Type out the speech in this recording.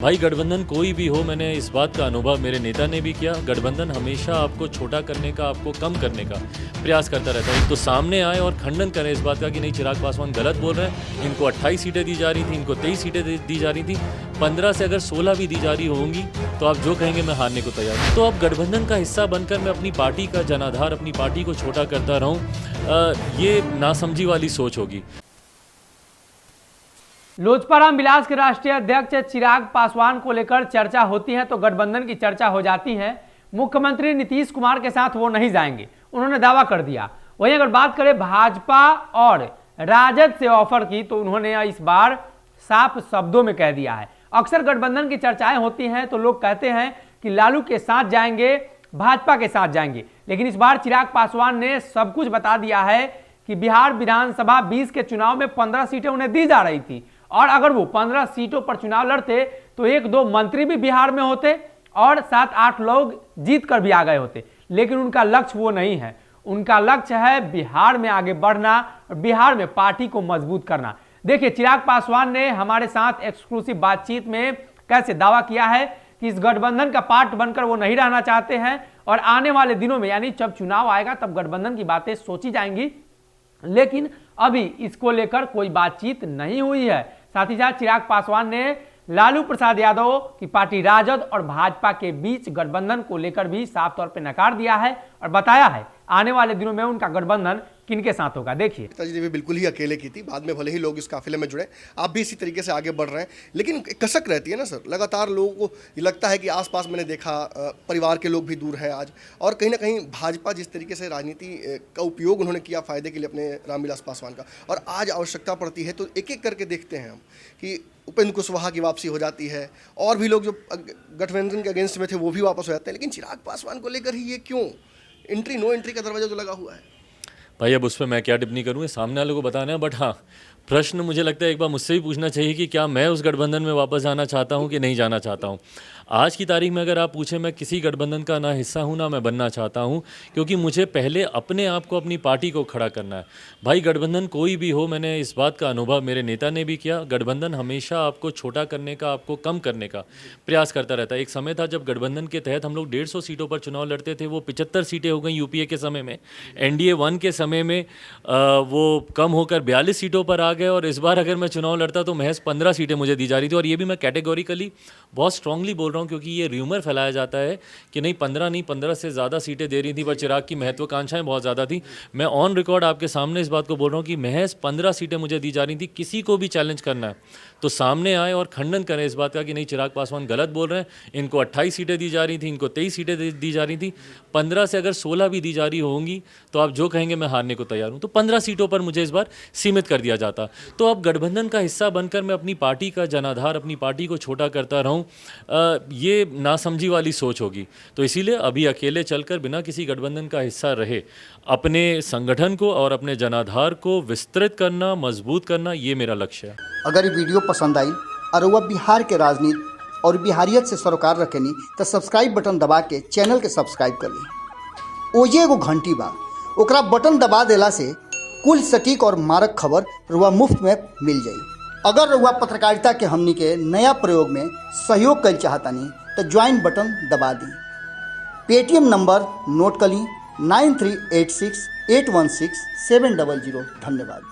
भाई गठबंधन कोई भी हो, मैंने इस बात का अनुभव मेरे नेता ने भी किया। गठबंधन हमेशा आपको छोटा करने का, आपको कम करने का प्रयास करता रहता है। तो सामने आए और खंडन करें इस बात का कि नहीं, चिराग पासवान गलत बोल रहे हैं, इनको 28 सीटें दी जा रही थी, इनको 23 सीटें दी जा रही थी, 15 से अगर 16 भी दी जा रही होंगी तो आप जो कहेंगे मैं हारने को तैयार हूँ। तो अब गठबंधन का हिस्सा बनकर मैं अपनी पार्टी का जनाधार, अपनी पार्टी को छोटा करता रहूँ, ये नासमझी वाली सोच होगी। लोजपा रामविलास के राष्ट्रीय अध्यक्ष चिराग पासवान को लेकर चर्चा होती है तो गठबंधन की चर्चा हो जाती है। मुख्यमंत्री नीतीश कुमार के साथ वो नहीं जाएंगे, उन्होंने दावा कर दिया। वहीं अगर बात करें भाजपा और राजद से ऑफर की तो उन्होंने इस बार साफ शब्दों में कह दिया है। अक्सर गठबंधन की चर्चाएं होती हैं तो लोग कहते हैं कि लालू के साथ जाएंगे, भाजपा के साथ जाएंगे, लेकिन इस बार चिराग पासवान ने सब कुछ बता दिया है कि बिहार विधानसभा 20 के चुनाव में 15 सीटें उन्हें दी जा रही थी और अगर वो 15 सीटों पर चुनाव लड़ते तो 1-2 मंत्री भी बिहार में होते और 7-8 लोग जीत कर भी आ गए होते। लेकिन उनका लक्ष्य वो नहीं है, उनका लक्ष्य है बिहार में आगे बढ़ना और बिहार में पार्टी को मजबूत करना। देखिए चिराग पासवान ने हमारे साथ एक्सक्लूसिव बातचीत में कैसे दावा किया है कि इस गठबंधन का पार्ट बनकर वो नहीं रहना चाहते हैं और आने वाले दिनों में यानी जब चुनाव आएगा तब गठबंधन की बातें सोची जाएंगी, लेकिन अभी इसको लेकर कोई बातचीत नहीं हुई है। साथ ही साथ चिराग पासवान ने लालू प्रसाद यादव की पार्टी राजद और भाजपा के बीच गठबंधन को लेकर भी साफ तौर पर नकार दिया है और बताया है आने वाले दिनों में उनका गठबंधन किनके साथ होगा। देखिए पिताजी भी बिल्कुल ही अकेले की थी, बाद में भले ही लोग इस काफिले में जुड़े, आप भी इसी तरीके से आगे बढ़ रहे हैं, लेकिन कसक रहती है ना सर। लगातार लोगों को ये लगता है कि आसपास मैंने देखा परिवार के लोग भी दूर हैं आज, और कहीं ना कहीं भाजपा जिस तरीके से राजनीति का उपयोग उन्होंने किया फायदे के लिए अपने रामविलास पासवान का, और आज आवश्यकता पड़ती है तो एक एक करके देखते हैं हम कि उपेंद्र कुशवाहा की वापसी हो जाती है और भी लोग जो गठबंधन के अगेंस्ट में थे वो भी वापस हो जाते हैं, लेकिन चिराग पासवान को लेकर ही ये क्यों एंट्री नो एंट्री का दरवाजा जो लगा हुआ है? भाई अब उस पर मैं क्या टिप्पणी करूँ, ये सामने वाले को बताना है। बट हाँ, प्रश्न मुझे लगता है एक बार मुझसे भी पूछना चाहिए कि क्या मैं उस गठबंधन में वापस जाना चाहता हूँ कि नहीं जाना चाहता हूँ। आज की तारीख में अगर आप पूछें, मैं किसी गठबंधन का ना हिस्सा हूँ ना मैं बनना चाहता हूँ, क्योंकि मुझे पहले अपने आप को, अपनी पार्टी को खड़ा करना है। भाई गठबंधन कोई भी हो, मैंने इस बात का अनुभव मेरे नेता ने भी किया। गठबंधन हमेशा आपको छोटा करने का, आपको कम करने का प्रयास करता रहता है। एक समय था जब गठबंधन के तहत हम लोग 150 सीटों पर चुनाव लड़ते थे, वो 75 सीटें हो गई यूपीए के समय में। NDA 1 के समय में वो कम होकर 42 सीटों पर आ गए और इस बार अगर मैं चुनाव लड़ता तो महज 15 सीटें मुझे दी जा रही थी। और ये भी मैं कैटेगोरिकली बहुत स्ट्रांगली बोल रहा हूँ, क्योंकि ये र्यूमर फैलाया जाता है कि नहीं 15 नहीं 15 से ज़्यादा सीटें दे रही थी, पर चिराग की महत्वाकांक्षाएं बहुत ज़्यादा थी। मैं ऑन रिकॉर्ड आपके सामने इस बात को बोल रहा हूँ कि महज 15 सीटें मुझे दी जा रही थी। किसी को भी चैलेंज करना है तो सामने आए और खंडन करें इस बात का कि नहीं, चिराग पासवान गलत बोल रहे हैं, इनको 28 सीटें दी जा रही थी, इनको 23 सीटें दी जा रही थी, 15 से अगर 16 भी दी जा रही होंगी तो आप जो कहेंगे मैं हारने को तैयार हूँ। तो 15 सीटों पर मुझे इस बार सीमित कर दिया जाता। तो अब गठबंधन का हिस्सा बनकर मैं अपनी पार्टी का जनाधार, अपनी पार्टी को छोटा करता रहूं, ये नासमझी वाली सोच होगी। तो इसीलिए अभी अकेले चलकर बिना किसी गठबंधन का हिस्सा रहे अपने संगठन को और अपने जनाधार को विस्तृत करना, मजबूत करना, ये मेरा लक्ष्य है। अगर ये वीडियो पसंद आई और वह बिहार के राजनीति और बिहारियत से सरोकार रखेनी तो सब्सक्राइब बटन दबा के चैनल के सब्सक्राइब कर ली। ओजे एगो घंटी बा, ओकरा बटन दबा देला से कुल सटीक और मारक खबर रुआ मुफ्त में मिल जाई। अगर रुआ पत्रकारिता के हमनी के नया प्रयोग में सहयोग कर चाहतानी तो ज्वाइन बटन दबा दी। पेटीएम नंबर नोट कर ली 9386816700। धन्यवाद।